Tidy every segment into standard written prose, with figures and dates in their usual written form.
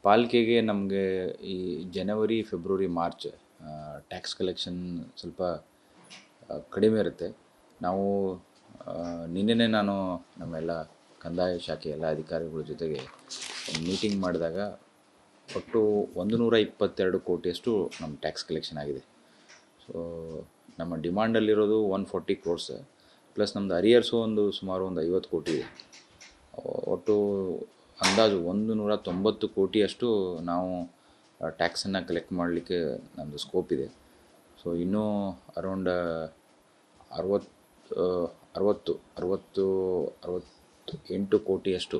ಪಾಲಿಕೆಗೆ ನಮಗೆ ಈ ಜನವರಿ, ಫೆಬ್ರವರಿ, ಮಾರ್ಚ್ ಟ್ಯಾಕ್ಸ್ ಕಲೆಕ್ಷನ್ ಸ್ವಲ್ಪ ಕಡಿಮೆ ಇರುತ್ತೆ. ನಾವು ನಿನ್ನೆನೇ ನಾನು ನಮ್ಮೆಲ್ಲ ಕಂದಾಯ ಶಾಖೆ ಎಲ್ಲ ಅಧಿಕಾರಿಗಳ ಜೊತೆಗೆ ಒಂದು ಮೀಟಿಂಗ್ ಮಾಡಿದಾಗ ಒಟ್ಟು 122 ಕೋಟಿಯಷ್ಟು ನಮ್ಮ ಟ್ಯಾಕ್ಸ್ ಕಲೆಕ್ಷನ್ ಆಗಿದೆ. ಸೊ ನಮ್ಮ ಡಿಮಾಂಡಲ್ಲಿರೋದು 140 ಕ್ರೋರ್ಸ್ ಪ್ಲಸ್ ನಮ್ಮದು ಅರಿಯರ್ಸು ಸುಮಾರು ಒಂದು 50 ಕೋಟಿ ಇದೆ. ಒಟ್ಟು ಅಂದಾಜು 190 ಕೋಟಿಯಷ್ಟು ನಾವು ಟ್ಯಾಕ್ಸನ್ನು ಕಲೆಕ್ಟ್ ಮಾಡಲಿಕ್ಕೆ ನಮ್ಮದು ಸ್ಕೋಪ್ ಇದೆ. ಸೊ ಇನ್ನೂ ಅರೌಂಡ್ 68 ಕೋಟಿಯಷ್ಟು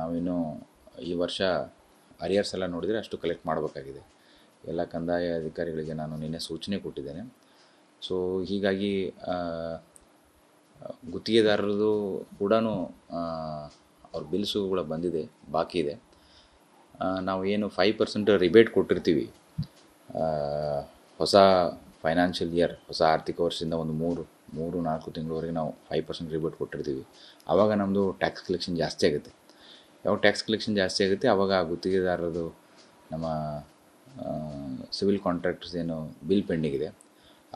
ನಾವಿನ್ನೂ ಈ ವರ್ಷ ಅರಿಯರ್ಸ್ ಎಲ್ಲ ನೋಡಿದರೆ ಅಷ್ಟು ಕಲೆಕ್ಟ್ ಮಾಡಬೇಕಾಗಿದೆ. ಎಲ್ಲ ಕಂದಾಯ ಅಧಿಕಾರಿಗಳಿಗೆ ನಾನು ನಿನ್ನೆ ಸೂಚನೆ ಕೊಟ್ಟಿದ್ದೇನೆ. ಸೊ ಹೀಗಾಗಿ ಗುತ್ತಿಗೆದಾರರದು ಕೂಡ ಅವ್ರ ಬಿಲ್ಸುಗಳು ಬಂದಿದೆ, ಬಾಕಿ ಇದೆ. ನಾವು ಏನು 5% ರಿಬೇಟ್ ಕೊಟ್ಟಿರ್ತೀವಿ ಹೊಸ ಫೈನಾನ್ಷಿಯಲ್ ಇಯರ್, ಹೊಸ ಆರ್ಥಿಕ ವರ್ಷದಿಂದ ಒಂದು 3-4 ತಿಂಗಳವರೆಗೆ ನಾವು 5% ರಿಬೇಟ್ ಕೊಟ್ಟಿರ್ತೀವಿ. ಆವಾಗ ನಮ್ಮದು ಟ್ಯಾಕ್ಸ್ ಕಲೆಕ್ಷನ್ ಜಾಸ್ತಿ ಆಗುತ್ತೆ. ಯಾವಾಗ ಟ್ಯಾಕ್ಸ್ ಕಲೆಕ್ಷನ್ ಜಾಸ್ತಿ ಆಗುತ್ತೆ ಆವಾಗ ಗುತ್ತಿಗೆದಾರರದು ನಮ್ಮ ಸಿವಿಲ್ ಕಾಂಟ್ರಾಕ್ಟರ್ಸ್ ಏನು ಬಿಲ್ ಪೆಂಡಿಂಗ್ ಇದೆ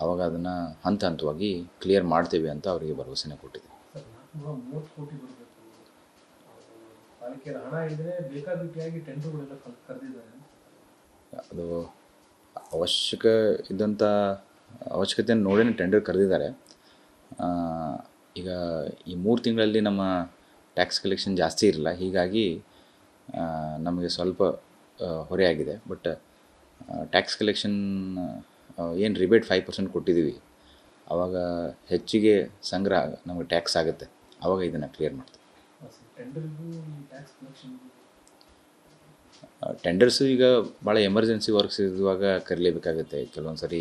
ಆವಾಗ ಅದನ್ನು ಹಂತವಾಗಿ ಕ್ಲಿಯರ್ ಮಾಡ್ತೀವಿ ಅಂತ ಅವರಿಗೆ ಭರವಸೆನ ಕೊಟ್ಟಿದೆ. ಅದು ಅವಶ್ಯಕತೆಯನ್ನು ನೋಡೇ ಟೆಂಡರ್ ಕರೆದಿದ್ದಾರೆ. ಈಗ ಈ 3 ತಿಂಗಳಲ್ಲಿ ನಮ್ಮ ಟ್ಯಾಕ್ಸ್ ಕಲೆಕ್ಷನ್ ಜಾಸ್ತಿ ಇರಲ್ಲ, ಹೀಗಾಗಿ ನಮಗೆ ಸ್ವಲ್ಪ ಹೊರೆಯಾಗಿದೆ. ಬಟ್ ಟ್ಯಾಕ್ಸ್ ಕಲೆಕ್ಷನ್ ಏನು ರಿಬೇಟ್ 5% ಕೊಟ್ಟಿದ್ದೀವಿ ಆವಾಗ ಹೆಚ್ಚಿಗೆ ಸಂಗ್ರಹ ನಮಗೆ ಟ್ಯಾಕ್ಸ್ ಆಗುತ್ತೆ, ಆವಾಗ ಇದನ್ನು ಕ್ಲಿಯರ್ ಮಾಡ್ತೀವಿ. ಟೆಂಡರ್ಸು ಈಗ ಭಾಳ ಎಮರ್ಜೆನ್ಸಿ ವರ್ಕ್ಸ್ ಇರುವಾಗ ಕರೀಲೇಬೇಕಾಗುತ್ತೆ. ಕೆಲವೊಂದು ಸರಿ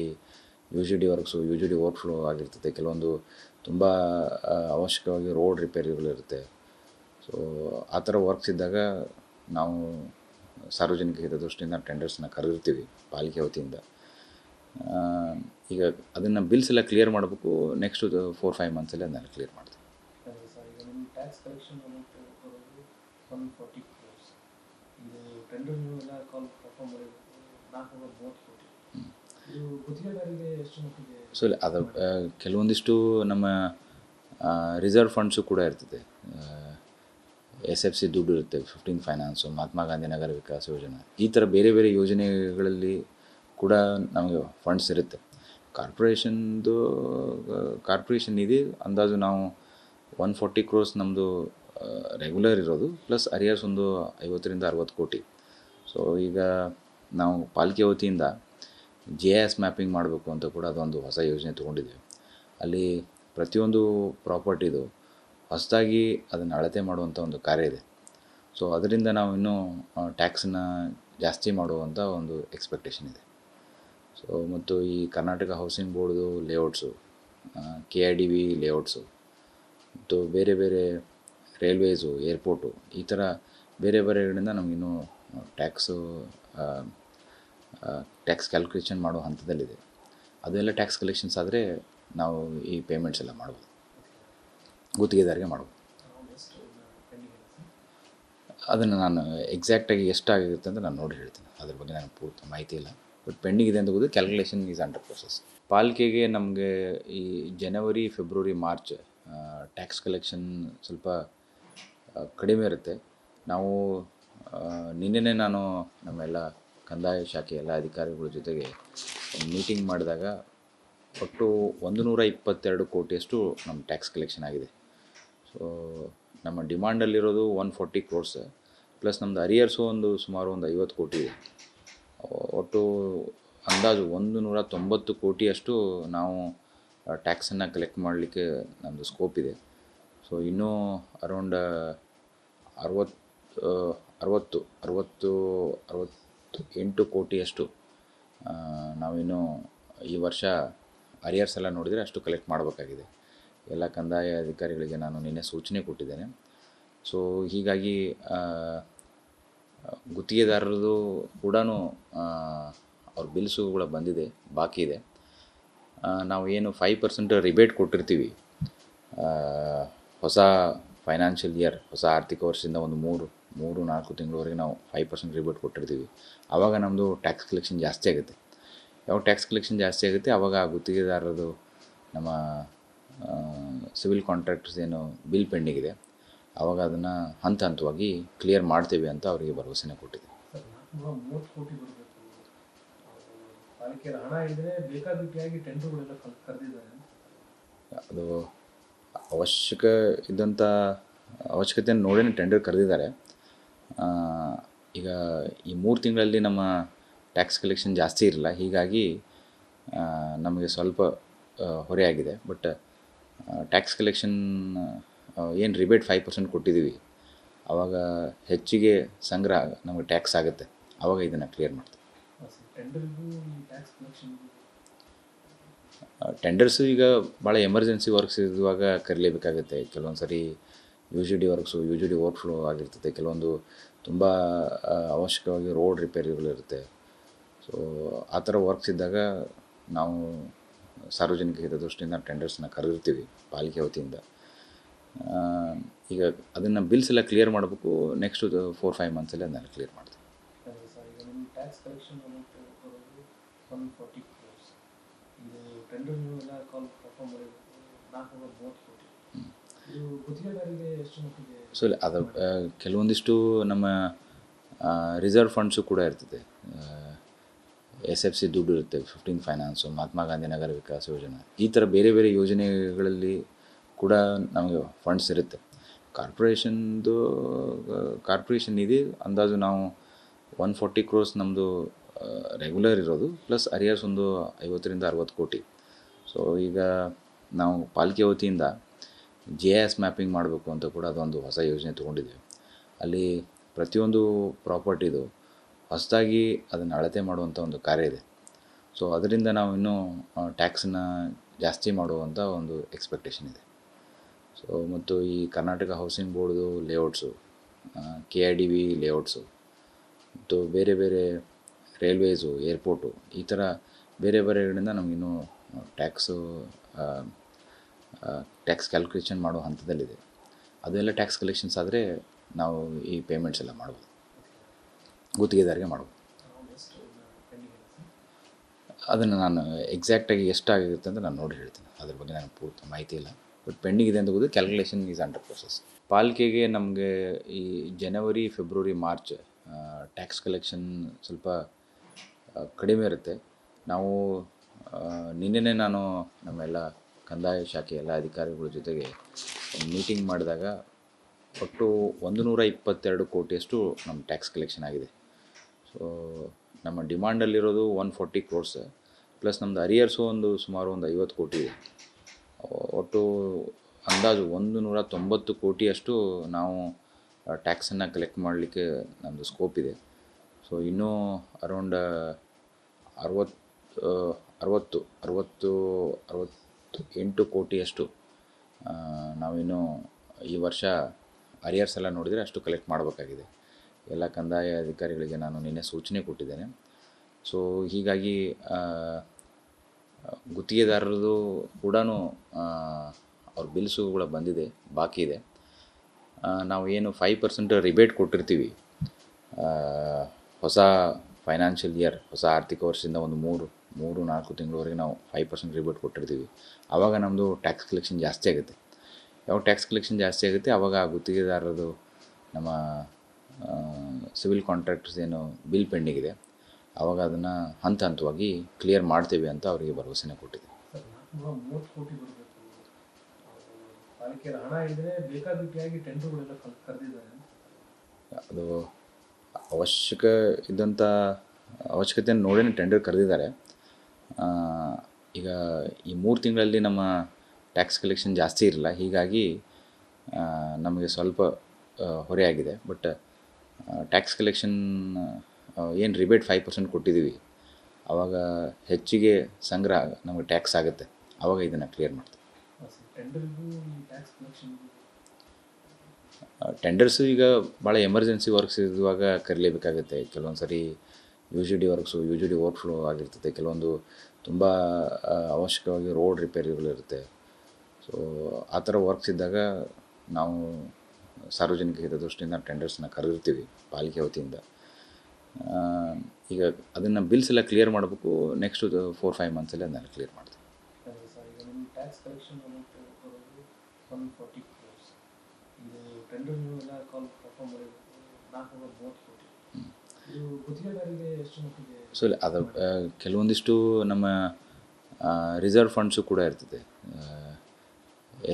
ಯು ಜಿ ಡಿ ಓವರ್ಫ್ಲೋ ಆಗಿರ್ತದೆ, ಕೆಲವೊಂದು ತುಂಬ ಅವಶ್ಯಕವಾಗಿ ರೋಡ್ ರಿಪೇರಿಗಳಿರುತ್ತೆ. ಸೊ ಆ ಥರ ವರ್ಕ್ಸ್ ಇದ್ದಾಗ ನಾವು ಸಾರ್ವಜನಿಕ ಹಿತದೃಷ್ಟಿಯಿಂದ ಟೆಂಡರ್ಸನ್ನ ಕರೆದಿರ್ತೀವಿ ಪಾಲಿಕೆ ವತಿಯಿಂದ. ಈಗ ಅದನ್ನು ಬಿಲ್ಸ್ ಎಲ್ಲ ಕ್ಲಿಯರ್ ಮಾಡಬೇಕು. ನೆಕ್ಸ್ಟು 4-5 ಮಂತ್ಸಲ್ಲಿ ಅದನ್ನೆಲ್ಲ ಕ್ಲಿಯರ್ ಮಾಡ್ತೀವಿ. ಸೊ ಅದು ಕೆಲವೊಂದಿಷ್ಟು ನಮ್ಮ ರಿಸರ್ವ್ ಫಂಡ್ಸು ಕೂಡ ಇರ್ತದೆ. SFC ದುಡ್ಡು ಇರುತ್ತೆ, 15 ಫೈನಾನ್ಸು, ಮಹಾತ್ಮ ಗಾಂಧಿ ನಗರ ವಿಕಾಸ ಯೋಜನೆ, ಈ ಥರ ಬೇರೆ ಬೇರೆ ಯೋಜನೆಗಳಲ್ಲಿ ಕೂಡ ನಮಗೆ ಫಂಡ್ಸ್ ಇರುತ್ತೆ. ಕಾರ್ಪೊರೇಷನ್ ಇದೆ ಅಂದಾಜು ನಾವು 140 ಕ್ರೋರ್ಸ್ ನಮ್ಮದು ರೆಗ್ಯುಲರ್ ಇರೋದು, ಪ್ಲಸ್ ಅರಿಯರ್ಸ್ ಒಂದು 50-60 ಕೋಟಿ. ಸೊ ಈಗ ನಾವು ಪಾಲಿಕೆ ವತಿಯಿಂದ GIS ಮ್ಯಾಪಿಂಗ್ ಮಾಡಬೇಕು ಅಂತ ಕೂಡ ಅದೊಂದು ಹೊಸ ಯೋಜನೆ ತೊಗೊಂಡಿದ್ದೀವಿ. ಅಲ್ಲಿ ಪ್ರತಿಯೊಂದು ಪ್ರಾಪರ್ಟಿದು ಹೊಸದಾಗಿ ಅದನ್ನು ಅಳತೆ ಮಾಡುವಂಥ ಒಂದು ಕಾರ್ಯ ಇದೆ. ಸೊ ಅದರಿಂದ ನಾವು ಇನ್ನೂ ಟ್ಯಾಕ್ಸನ್ನು ಜಾಸ್ತಿ ಮಾಡುವಂಥ ಒಂದು ಎಕ್ಸ್ಪೆಕ್ಟೇಷನ್ ಇದೆ. ಸೊ ಮತ್ತು ಈ Karnataka housing ಬೋರ್ಡ್ದು layouts, KIDB layouts ಮತ್ತು ಬೇರೆ ಬೇರೆ ರೈಲ್ವೇಸು, ಏರ್ಪೋರ್ಟು, ಈ ಥರ ಬೇರೆ ಬೇರೆಗಳಿಂದ ನಮಗಿನ್ನೂ ಟ್ಯಾಕ್ಸ್ ಕ್ಯಾಲ್ಕುಲೇಷನ್ ಮಾಡೋ ಹಂತದಲ್ಲಿದೆ. ಅದೆಲ್ಲ ಟ್ಯಾಕ್ಸ್ ಕಲೆಕ್ಷನ್ಸ್ ಆದರೆ ನಾವು ಈ ಪೇಮೆಂಟ್ಸ್ ಎಲ್ಲ ಮಾಡ್ಬೋದು, ಗುತ್ತಿಗೆದಾರಿಗೆ ಮಾಡ್ಬೋದು. ಅದನ್ನು ನಾನು ಎಕ್ಸಾಕ್ಟಾಗಿ ಎಷ್ಟಾಗಿರುತ್ತೆ ಅಂತ ನಾನು ನೋಡಿ ಹೇಳ್ತೀನಿ, ಅದ್ರ ಬಗ್ಗೆ ನನಗೆ ಪೂರ್ತಿ ಮಾಹಿತಿ ಇಲ್ಲ. ಬಟ್ ಪೆಂಡಿಂಗ್ ಇದೆ ಅಂತ ಗೊತ್ತು. Calculation is under process. ಪಾಲಿಕೆಗೆ ನಮಗೆ ಈ ಜನವರಿ, ಫೆಬ್ರವರಿ, ಮಾರ್ಚ್ ಟ್ಯಾಕ್ಸ್ ಕಲೆಕ್ಷನ್ ಸ್ವಲ್ಪ ಕಡಿಮೆ ಇರುತ್ತೆ. ನಾವು ನಿನ್ನೆನೇ ನಾನು ನಮ್ಮೆಲ್ಲ ಕಂದಾಯ ಶಾಖೆ ಎಲ್ಲ ಅಧಿಕಾರಿಗಳ ಜೊತೆಗೆ ಒಂದು ಮೀಟಿಂಗ್ ಮಾಡಿದಾಗ ಒಟ್ಟು 122 ಕೋಟಿಯಷ್ಟು ನಮ್ಮ ಟ್ಯಾಕ್ಸ್ ಕಲೆಕ್ಷನ್ ಆಗಿದೆ. ಸೊ ನಮ್ಮ ಡಿಮಾಂಡಲ್ಲಿರೋದು 140 ಕ್ರೋರ್ಸ್ ಪ್ಲಸ್ ನಮ್ಮದು ಅರಿಯರ್ಸು ಸುಮಾರು ಒಂದು 50 ಕೋಟಿ ಇದೆ. ಒಟ್ಟು ಅಂದಾಜು 190 ಕೋಟಿಯಷ್ಟು ನಾವು ಟ್ಯಾಕ್ಸನ್ನು ಕಲೆಕ್ಟ್ ಮಾಡಲಿಕ್ಕೆ ನಮ್ಮದು ಸ್ಕೋಪ್ ಇದೆ. ಸೊ ಇನ್ನೂ ಅರೌಂಡ್ 68 ಕೋಟಿಯಷ್ಟು ನಾವಿನ್ನೂ ಈ ವರ್ಷ ಅರಿಯರ್ಸ್ ಎಲ್ಲ ನೋಡಿದರೆ ಅಷ್ಟು ಕಲೆಕ್ಟ್ ಮಾಡಬೇಕಾಗಿದೆ. ಎಲ್ಲ ಕಂದಾಯ ಅಧಿಕಾರಿಗಳಿಗೆ ನಾನು ನಿನ್ನೆ ಸೂಚನೆ ಕೊಟ್ಟಿದ್ದೇನೆ. ಸೊ ಹೀಗಾಗಿ ಗುತ್ತಿಗೆದಾರರದು ಕೂಡ ಅವ್ರ ಬಿಲ್ಸುಗಳು ಬಂದಿದೆ, ಬಾಕಿ ಇದೆ. ನಾವು ಏನು 5% ರಿಬೇಟ್ ಕೊಟ್ಟಿರ್ತೀವಿ ಹೊಸ ಫೈನಾನ್ಷಿಯಲ್ ಇಯರ್, ಹೊಸ ಆರ್ಥಿಕ ವರ್ಷದಿಂದ ಒಂದು 3-4 ತಿಂಗಳವರೆಗೆ ನಾವು 5% ರಿಬೇಟ್ ಕೊಟ್ಟಿರ್ತೀವಿ. ಆವಾಗ ನಮ್ಮದು ಟ್ಯಾಕ್ಸ್ ಕಲೆಕ್ಷನ್ ಜಾಸ್ತಿ ಆಗುತ್ತೆ. ಯಾವಾಗ ಟ್ಯಾಕ್ಸ್ ಕಲೆಕ್ಷನ್ ಜಾಸ್ತಿ ಆಗುತ್ತೆ ಆವಾಗ ಆ ಗುತ್ತಿಗೆದಾರರದು ನಮ್ಮ ಸಿವಿಲ್ ಕಾಂಟ್ರಾಕ್ಟರ್ಸ್ ಏನು ಬಿಲ್ ಪೆಂಡಿಂಗ್ ಇದೆ ಆವಾಗ ಅದನ್ನು ಹಂತ ಹಂತವಾಗಿ ಕ್ಲಿಯರ್ ಮಾಡ್ತೀವಿ ಅಂತ ಅವರಿಗೆ ಭರವಸೆನ ಕೊಟ್ಟಿದೆ. ಸರ್ 430 ಕೋಟಿ ಬರಬೇಕು, ಪಾಲಿಕೆಯ ಹಣ ಇಲ್ಲದೆ ಬೇಕಾಬಿಟ್ಟಿಯಾಗಿ ಟೆಂಡರ್ಗಳೆಲ್ಲ ಕರೆದಿದ್ದಾರೆ. ಅದು ಅವಶ್ಯಕ ಇದ್ದಂಥ ಅವಶ್ಯಕತೆಯನ್ನು ನೋಡೇ ಟೆಂಡರ್ ಕರೆದಿದ್ದಾರೆ. ಈಗ ಈ 3 ತಿಂಗಳಲ್ಲಿ ನಮ್ಮ ಟ್ಯಾಕ್ಸ್ ಕಲೆಕ್ಷನ್ ಜಾಸ್ತಿ ಇರಲ್ಲ, ಹೀಗಾಗಿ ನಮಗೆ ಸ್ವಲ್ಪ ಹೊರೆಯಾಗಿದೆ. ಬಟ್ ಟ್ಯಾಕ್ಸ್ ಕಲೆಕ್ಷನ್ ಏನು ರಿಬೇಟ್ 5% ಕೊಟ್ಟಿದ್ದೀವಿ ಆವಾಗ ಹೆಚ್ಚಿಗೆ ಸಂಗ್ರಹ ನಮಗೆ ಟ್ಯಾಕ್ಸ್ ಆಗುತ್ತೆ, ಆವಾಗ ಇದನ್ನು ಕ್ಲಿಯರ್ ಮಾಡ್ತೀವಿ. ಟೆಂಡರ್ಸು ಈಗ ಭಾಳ ಎಮರ್ಜೆನ್ಸಿ ವರ್ಕ್ಸ್ ಇರುವಾಗ ಕರೀಲೇಬೇಕಾಗುತ್ತೆ. ಕೆಲವೊಂದು ಸರಿ U G D works U G D overflow ಆಗಿರ್ತದೆ, ಕೆಲವೊಂದು ತುಂಬ ಅವಶ್ಯಕವಾಗಿ ರೋಡ್ ರಿಪೇರಿಗಳಿರುತ್ತೆ. ಸೊ ಆ ಥರ ವರ್ಕ್ಸ್ ಇದ್ದಾಗ ನಾವು ಸಾರ್ವಜನಿಕ ಹಿತದೃಷ್ಟಿಯಿಂದ ಟೆಂಡರ್ಸ್ನ ಕರೆದಿರ್ತೀವಿ ಪಾಲಿಕೆ ವತಿಯಿಂದ. ಈಗ ಅದನ್ನು ಬಿಲ್ಸ್ ಎಲ್ಲ ಕ್ಲಿಯರ್ ಮಾಡಬೇಕು, ನೆಕ್ಸ್ಟು 4-5 ಮಂತ್ಸಲ್ಲಿ ಅದನ್ನೆಲ್ಲ ಕ್ಲಿಯರ್ ಮಾಡ್ತೀವಿ. ಟ್ಯಾಕ್ಸ್ ಕಲೆಕ್ಷನ್ 140 ಕ್ರೋರ್ಸ್, ಇದು ಟೆಂಡರ್ ಎಲ್ಲ ಪರ್ಫಾರ್ಮ್ ಮಾಡಬೇಕು 430 ಕೋಟಿ, ಇದು ಗುತ್ತಿಗೆದಾರರಿಗೆ ಎಷ್ಟು ಮಟ್ಟಿಗೆ? ಸೊ ಅದು ಕೆಲವೊಂದಿಷ್ಟು ನಮ್ಮ ರಿಸರ್ವ್ ಫಂಡ್ಸು ಕೂಡ ಇರ್ತದೆ. SFC ದುಡ್ಡು ಇರುತ್ತೆ, 15 ಫೈನಾನ್ಸು, ಮಹಾತ್ಮ ಗಾಂಧಿ ನಗರ ವಿಕಾಸ ಯೋಜನೆ, ಈ ಥರ ಬೇರೆ ಬೇರೆ ಯೋಜನೆಗಳಲ್ಲಿ ಕೂಡ ನಮಗೆ ಫಂಡ್ಸ್ ಇರುತ್ತೆ. ಕಾರ್ಪೊರೇಷನ್ ನಿಧಿ ಅಂದಾಜು ನಾವು 140 ಕ್ರೋರ್ಸ್ ನಮ್ಮದು ರೆಗ್ಯುಲರ್ ಇರೋದು, ಪ್ಲಸ್ ಅರಿಯರ್ಸ್ ಒಂದು 50-60 ಕೋಟಿ. ಸೊ ಈಗ ನಾವು ಪಾಲಿಕೆ ವತಿಯಿಂದ GIS ಮ್ಯಾಪಿಂಗ್ ಮಾಡಬೇಕು ಅಂತ ಕೂಡ ಅದೊಂದು ಹೊಸ ಯೋಜನೆ ತೊಗೊಂಡಿದ್ದೀವಿ. ಅಲ್ಲಿ ಪ್ರತಿಯೊಂದು ಪ್ರಾಪರ್ಟಿದು ಹೊಸದಾಗಿ ಅದನ್ನು ಅಳತೆ ಮಾಡುವಂಥ ಒಂದು ಕಾರ್ಯ ಇದೆ. ಸೊ ಅದರಿಂದ ನಾವು ಇನ್ನೂ ಟ್ಯಾಕ್ಸನ್ನ ಜಾಸ್ತಿ ಮಾಡುವಂಥ ಒಂದು ಎಕ್ಸ್ಪೆಕ್ಟೇಷನ್ ಇದೆ. ಸೊ ಮತ್ತು ಈ Karnataka housing ಬೋರ್ಡ್ದು layouts, KIDB layouts, ಮತ್ತು ಬೇರೆ ಬೇರೆ ರೈಲ್ವೇಸು, ಏರ್ಪೋರ್ಟು, ಈ ಥರ ಬೇರೆ ಬೇರೆಗಳಿಂದ ನಮಗಿನ್ನೂ ಟ್ಯಾಕ್ಸ್ ಕ್ಯಾಲ್ಕುಲೇಷನ್ ಮಾಡೋ ಹಂತದಲ್ಲಿದೆ. ಅದೆಲ್ಲ ಟ್ಯಾಕ್ಸ್ ಕಲೆಕ್ಷನ್ಸ್ ಆದರೆ ನಾವು ಈ ಪೇಮೆಂಟ್ಸ್ ಎಲ್ಲ ಮಾಡ್ಬೋದು, ಗುತ್ತಿಗೆದಾರಿಗೆ ಮಾಡ್ಬೋದು. ಅದನ್ನು ನಾನು ಎಕ್ಸಾಕ್ಟಾಗಿ ಎಷ್ಟಾಗಿರುತ್ತೆ ಅಂತ ನಾನು ನೋಡಿ ಹೇಳ್ತೀನಿ, ಅದ್ರ ಬಗ್ಗೆ ನನಗೆ ಪೂರ್ತಿ ಮಾಹಿತಿ ಇಲ್ಲ. ಬಟ್ ಪೆಂಡಿಂಗ್ ಇದೆ ಅಂತ ಗೊತ್ತು, ಕ್ಯಾಲ್ಕುಲೇಷನ್ ಈಸ್ ಅಂಡರ್ ಪ್ರೊಸೆಸ್. ಪಾಲಿಕೆಗೆ ನಮಗೆ ಈ ಜನವರಿ, ಫೆಬ್ರವರಿ, ಮಾರ್ಚ್ ಟ್ಯಾಕ್ಸ್ ಕಲೆಕ್ಷನ್ ಸ್ವಲ್ಪ ಕಡಿಮೆ ಇರುತ್ತೆ. ನಾವು ನಿನ್ನೆನೇ ನಾನು ನಮ್ಮೆಲ್ಲ ಕಂದಾಯ ಶಾಖೆ ಎಲ್ಲ ಅಧಿಕಾರಿಗಳ ಜೊತೆಗೆ ಮೀಟಿಂಗ್ ಮಾಡಿದಾಗ ಒಟ್ಟು 122 ಕೋಟಿಯಷ್ಟು ನಮ್ಮ ಟ್ಯಾಕ್ಸ್ ಕಲೆಕ್ಷನ್ ಆಗಿದೆ. ಸೊ ನಮ್ಮ ಡಿಮಾಂಡಲ್ಲಿರೋದು 140 ಕ್ರೋರ್ಸ್, ಪ್ಲಸ್ ನಮ್ಮದು ಅರಿಯರ್ಸು ಸುಮಾರು ಒಂದು 50 ಕೋಟಿ ಇದೆ. ಒಟ್ಟು ಅಂದಾಜು 190 ಕೋಟಿಯಷ್ಟು ನಾವು ಟ್ಯಾಕ್ಸನ್ನು ಕಲೆಕ್ಟ್ ಮಾಡಲಿಕ್ಕೆ ನಮ್ಮದು ಸ್ಕೋಪ್ ಇದೆ. ಸೊ ಇನ್ನೂ ಅರೌಂಡ್ 68 ಕೋಟಿಯಷ್ಟು ನಾವಿನ್ನೂ ಈ ವರ್ಷ ಅರಿಯರ್ಸ್ ಎಲ್ಲ ನೋಡಿದರೆ ಅಷ್ಟು ಕಲೆಕ್ಟ್ ಮಾಡಬೇಕಾಗಿದೆ. ಎಲ್ಲ ಕಂದಾಯ ಅಧಿಕಾರಿಗಳಿಗೆ ನಾನು ನಿನ್ನೆ ಸೂಚನೆ ಕೊಟ್ಟಿದ್ದೇನೆ. ಸೊ ಹೀಗಾಗಿ ಗುತ್ತಿಗೆದಾರರದು ಕೂಡ ಅವ್ರ ಬಿಲ್ಸುಗಳ ಬಂದಿದೆ, ಬಾಕಿ ಇದೆ. ನಾವು ಏನು 5% ರಿಬೇಟ್ ಕೊಟ್ಟಿರ್ತೀವಿ ಹೊಸ ಫೈನಾನ್ಷಿಯಲ್ ಇಯರ್, ಹೊಸ ಆರ್ಥಿಕ ವರ್ಷದಿಂದ ಒಂದು 3-4 ತಿಂಗಳವರೆಗೆ ನಾವು 5% ರಿಬೇಟ್ ಕೊಟ್ಟಿರ್ತೀವಿ. ಆವಾಗ ನಮ್ಮದು ಟ್ಯಾಕ್ಸ್ ಕಲೆಕ್ಷನ್ ಜಾಸ್ತಿ ಆಗುತ್ತೆ. ಯಾವಾಗ ಟ್ಯಾಕ್ಸ್ ಕಲೆಕ್ಷನ್ ಜಾಸ್ತಿ ಆಗುತ್ತೆ ಆವಾಗ ಆ ಗುತ್ತಿಗೆದಾರರದು ನಮ್ಮ ಸಿವಿಲ್ ಕಾಂಟ್ರಾಕ್ಟರ್ಸ್ ಏನು ಬಿಲ್ ಪೆಂಡಿಂಗ್ ಇದೆ ಆವಾಗ ಅದನ್ನು ಹಂತ ಹಂತವಾಗಿ ಕ್ಲಿಯರ್ ಮಾಡ್ತೀವಿ ಅಂತ ಅವರಿಗೆ ಭರವಸೆನ ಕೊಟ್ಟಿದೆ. 430 ಕೋಟಿ ಬರಬೇಕು, ಪಾಲಿಕೆಯ ಹಣ ಇಲ್ಲದೆ ಬೇಕಾಬಿಟ್ಟಿಯಾಗಿ ಟೆಂಡರ್ಗಳೆಲ್ಲ ಕರೆದಿದ್ದಾರೆ. ಅದು ಅವಶ್ಯಕ ಇದ್ದಂಥ ಅವಶ್ಯಕತೆಯನ್ನು ನೋಡೇ ಟೆಂಡರ್ ಕರೆದಿದ್ದಾರೆ. ಈಗ ಈ 3 ತಿಂಗಳಲ್ಲಿ ನಮ್ಮ ಟ್ಯಾಕ್ಸ್ ಕಲೆಕ್ಷನ್ ಜಾಸ್ತಿ ಇರಲ್ಲ, ಹೀಗಾಗಿ ನಮಗೆ ಸ್ವಲ್ಪ ಹೊರೆಯಾಗಿದೆ. ಬಟ್ ಟ್ಯಾಕ್ಸ್ ಕಲೆಕ್ಷನ್ ಏನು ರಿಬೇಟ್ 5% ಕೊಟ್ಟಿದ್ದೀವಿ ಆವಾಗ ಹೆಚ್ಚಿಗೆ ಸಂಗ್ರಹ ನಮಗೆ ಟ್ಯಾಕ್ಸ್ ಆಗುತ್ತೆ, ಆವಾಗ ಇದನ್ನು ಕ್ಲಿಯರ್ ಮಾಡ್ತೀವಿ. ಟೆಂಡರ್ಸು ಈಗ ಭಾಳ ಎಮರ್ಜೆನ್ಸಿ ವರ್ಕ್ಸ್ ಇರುವಾಗ ಕರೀಲೇಬೇಕಾಗುತ್ತೆ. ಕೆಲವೊಂದು ಸರಿ UGD works U G D overflow ಆಗಿರ್ತದೆ, ಕೆಲವೊಂದು ತುಂಬ ಅವಶ್ಯಕವಾಗಿ ರೋಡ್ ರಿಪೇರಿಗಳಿರುತ್ತೆ. ಸೊ ಆ ಥರ ವರ್ಕ್ಸ್ ಇದ್ದಾಗ ನಾವು ಸಾರ್ವಜನಿಕ ಹಿತದೃಷ್ಟಿಯಿಂದ ಟೆಂಡರ್ಸ್ನ ಕರೆದಿರ್ತೀವಿ ಪಾಲಿಕೆ ವತಿಯಿಂದ. ಈಗ ಅದನ್ನು ಬಿಲ್ಸ್ ಎಲ್ಲ ಕ್ಲಿಯರ್ ಮಾಡಬೇಕು. ನೆಕ್ಸ್ಟ್ 4-5 ಮಂತ್ಸಲ್ಲಿ ಅದನ್ನೆಲ್ಲ ಕ್ಲಿಯರ್ ಮಾಡ್ತೀವಿ. ಸರ್ ಈಗ ನಿಮ್ಮ ಟ್ಯಾಕ್ಸ್ ಕಲೆಕ್ಷನ್ ಅಮೌಂಟ್ ಬರೋದು 140 crores. ಇದು ಟೆಂಡರ್ ನೀವು ಎಲ್ಲ ಕನ್ಫರ್ಮ್ ಮಾಡಿಬೇಕು 430 ಕೋಟಿ. ಇದು ಗುತ್ತಿಗೆದಾರರಿಗೆ ಎಷ್ಟು ಮಟ್ಟಿಗೆ? ಸೊ ಅದು ಕೆಲವೊಂದಿಷ್ಟು ನಮ್ಮ ರಿಸರ್ವ್ ಫಂಡ್ಸು ಕೂಡ ಇರ್ತದೆ.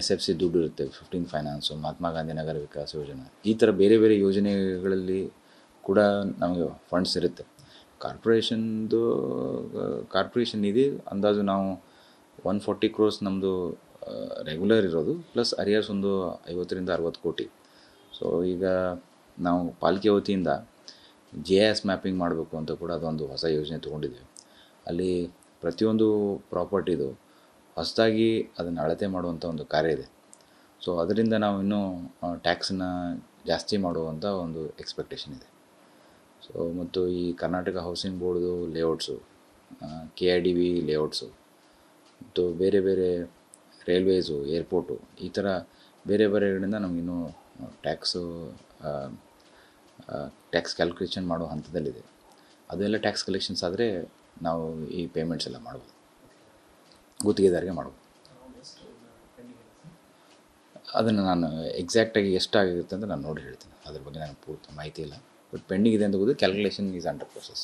SFC ದುಡ್ಡು ಇರುತ್ತೆ, 15 ಫೈನಾನ್ಸು, ಮಹಾತ್ಮ ಗಾಂಧಿ ನಗರ ವಿಕಾಸ ಯೋಜನೆ, ಈ ಥರ ಬೇರೆ ಬೇರೆ ಯೋಜನೆಗಳಲ್ಲಿ ಕೂಡ ನಮಗೆ ಫಂಡ್ಸ್ ಇರುತ್ತೆ. ಕಾರ್ಪೊರೇಷನ್ ನಿಧಿ ಅಂದಾಜು ನಾವು 140 crores ನಮ್ಮದು ರೆಗ್ಯುಲರ್ ಇರೋದು, ಪ್ಲಸ್ ಅರಿಯರ್ಸ್ ಒಂದು 50-60 ಕೋಟಿ. ಸೊ ಈಗ ನಾವು ಪಾಲಿಕೆ ವತಿಯಿಂದ GIS ಮ್ಯಾಪಿಂಗ್ ಮಾಡಬೇಕು ಅಂತ ಕೂಡ ಅದೊಂದು ಹೊಸ ಯೋಜನೆ ತೊಗೊಂಡಿದ್ದೀವಿ. ಅಲ್ಲಿ ಪ್ರತಿಯೊಂದು ಪ್ರಾಪರ್ಟಿದು ಹೊಸದಾಗಿ ಅದನ್ನು ಅಳತೆ ಮಾಡುವಂಥ ಒಂದು ಕಾರ್ಯ ಇದೆ. ಸೊ ಅದರಿಂದ ನಾವು ಇನ್ನೂ ಟ್ಯಾಕ್ಸನ್ನ ಜಾಸ್ತಿ ಮಾಡುವಂಥ ಒಂದು ಎಕ್ಸ್ಪೆಕ್ಟೇಷನ್ ಇದೆ. ಸೊ ಮತ್ತು ಈ Karnataka housing ಬೋರ್ಡ್ದು layouts, KIDB layouts, ಮತ್ತು ಬೇರೆ ಬೇರೆ ರೈಲ್ವೇಸು, ಏರ್ಪೋರ್ಟು, ಈ ಥರ ಬೇರೆ ಬೇರೆಗಳಿಂದ ನಮಗಿನ್ನೂ ಟ್ಯಾಕ್ಸ್ ಕ್ಯಾಲ್ಕುಲೇಷನ್ ಮಾಡೋ ಹಂತದಲ್ಲಿದೆ. ಅದೆಲ್ಲ ಟ್ಯಾಕ್ಸ್ ಕಲೆಕ್ಷನ್ಸ್ ಆದರೆ ನಾವು ಈ ಪೇಮೆಂಟ್ಸ್ ಎಲ್ಲ ಮಾಡ್ಬೋದು, ಗುತ್ತಿಗೆದಾರಿಗೆ ಮಾಡ್ಬೋದು. ಅದನ್ನು ನಾನು ಎಕ್ಸಾಕ್ಟಾಗಿ ಎಷ್ಟಾಗಿರುತ್ತೆ ಅಂತ ನಾನು ನೋಡಿ ಹೇಳ್ತೀನಿ. ಅದ್ರ ಬಗ್ಗೆ ನನಗೆ ಪೂರ್ತಿ ಮಾಹಿತಿ ಇಲ್ಲ. ಬಟ್ ಪೆಂಡಿಂಗ್ ಇದೆ ಅಂತ ಕ್ಯಾಲ್ಕುಲೇಷನ್ ಈಸ್ ಅಂಡರ್ ಪ್ರೊಸೆಸ್.